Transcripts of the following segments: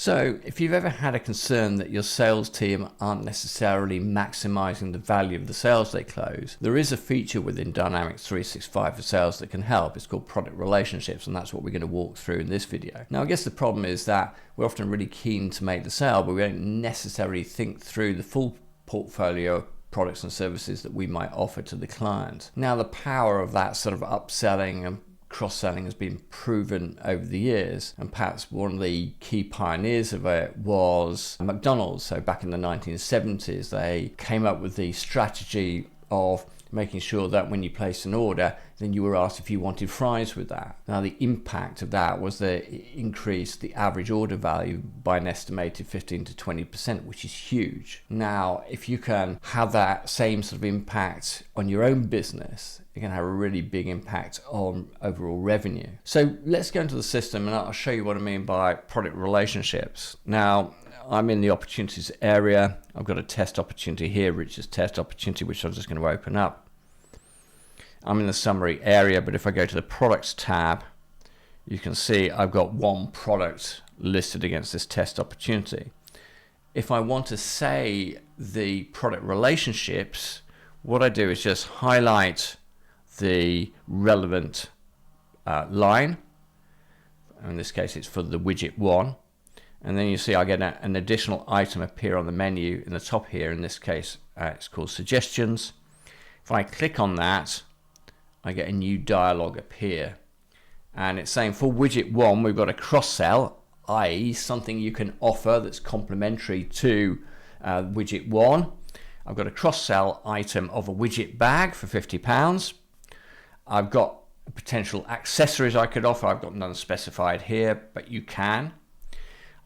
So if you've ever had a concern that your sales team aren't necessarily maximizing the value of the sales they close, there is a feature within Dynamics 365 for sales that can help. It's called product relationships, and that's what we're going to walk through in this video. Now, I guess the problem is that we're often really keen to make the sale, but we don't necessarily think through the full portfolio of products and services that we might offer to the client. Now, the power of that sort of upselling and cross-selling has been proven over the years, and perhaps one of the key pioneers of it was McDonald's. So back in the 1970s, they came up with the strategy of making sure that when you placed an order, then you were asked if you wanted fries with that. Now, the impact of that was that it increased the average order value by an estimated 15 to 20%, which is huge. Now, if you can have that same sort of impact on your own business, it can have a really big impact on overall revenue. So let's go into the system and I'll show you what I mean by product relationships. Now, I'm in the opportunities area. I've got a test opportunity here, which is test opportunity, which I'm just going to open up. I'm in the summary area, but if I go to the products tab, you can see I've got one product listed against this test opportunity. If I want to say the product relationships, what I do is just highlight the relevant line. In this case, it's for the widget 1. And then you see I get an additional item appear on the menu in the top here. In this case, it's called suggestions. If I click on that, I get a new dialog appear. And it's saying for widget 1, we've got a cross-sell, i.e. something you can offer that's complementary to widget 1. I've got a cross-sell item of a widget bag for £50. I've got potential accessories I could offer. I've got none specified here, but you can.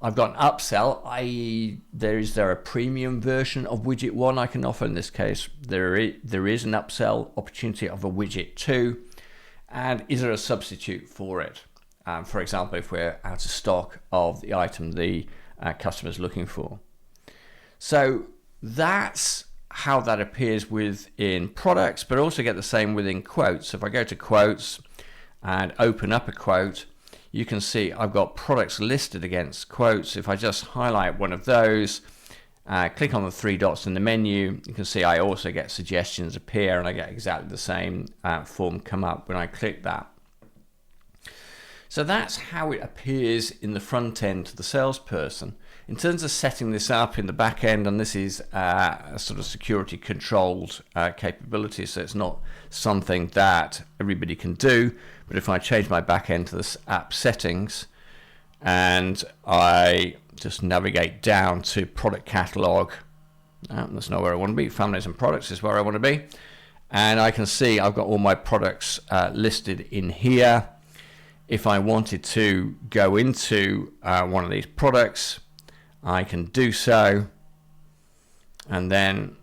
I've got an upsell, i.e. is there a premium version of widget 1 I can offer? In this case, there is an upsell opportunity of a widget 2. And is there a substitute for it? For example, if we're out of stock of the item the customer's looking for. So that's how that appears within products, but also get the same within quotes. So if I go to quotes and open up a quote, you can see I've got products listed against quotes. If I just highlight one of those, click on the 3 dots in the menu, you can see I also get suggestions appear, and I get exactly the same form come up when I click that. So that's how it appears in the front end to the salesperson. In terms of setting this up in the back end, and this is a sort of security controlled capability, so it's not something that everybody can do. But if I change my back end to this app settings and I just navigate down to product catalog, that's not where I want to be. Families and products is where I want to be. And I can see I've got all my products listed in here. If I wanted to go into one of these products, I can do so. And then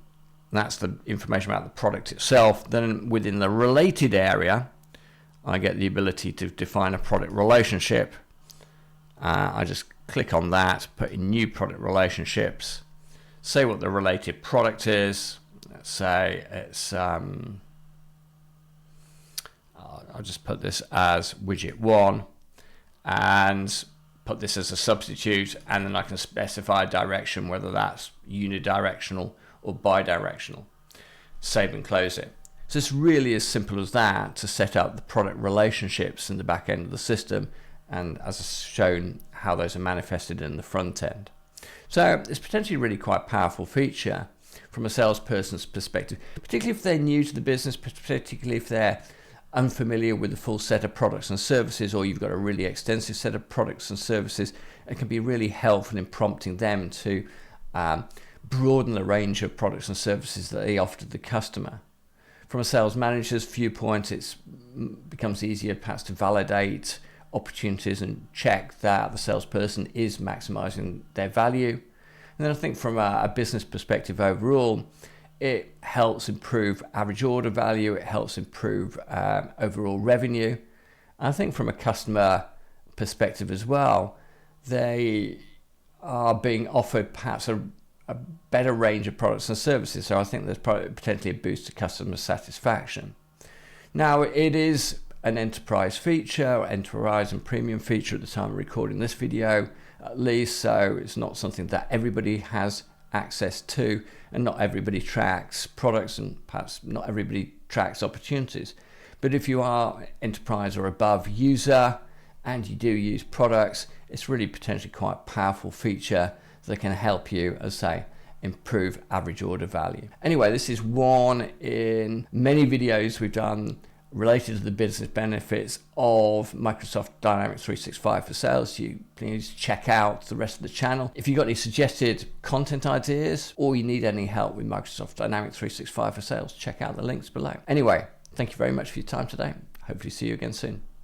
that's the information about the product itself. Then within the related area, I get the ability to define a product relationship. I just click on that, put in new product relationships, say what the related product is. Let's say it's, I'll just put this as widget 1 and put this as a substitute, and then I can specify a direction, whether that's unidirectional or bidirectional. Save and close it. So it's really as simple as that to set up the product relationships in the back end of the system, and as I've shown how those are manifested in the front end. So it's potentially really quite a powerful feature from a salesperson's perspective, particularly if they're new to the business, particularly if they're unfamiliar with the full set of products and services, or you've got a really extensive set of products and services. It can be really helpful in prompting them to broaden the range of products and services that they offer to the customer. From a sales manager's viewpoint, it becomes easier perhaps to validate opportunities and check that the salesperson is maximizing their value. And then I think from a business perspective overall, it helps improve average order value, it helps improve overall revenue. And I think from a customer perspective as well, they are being offered perhaps a better range of products and services. So I think there's probably potentially a boost to customer satisfaction. Now, it is an enterprise feature, enterprise and premium feature at the time of recording this video, at least, so it's not something that everybody has access to, and not everybody tracks products, and perhaps not everybody tracks opportunities. But if you are enterprise or above user and you do use products, it's really potentially quite a powerful feature that can help you, as I say, improve average order value. Anyway, this is one in many videos we've done related to the business benefits of Microsoft Dynamics 365 for sales. You please check out the rest of the channel. If you've got any suggested content ideas or you need any help with Microsoft Dynamics 365 for sales, check out the links below. Anyway, thank you very much for your time today. Hopefully see you again soon.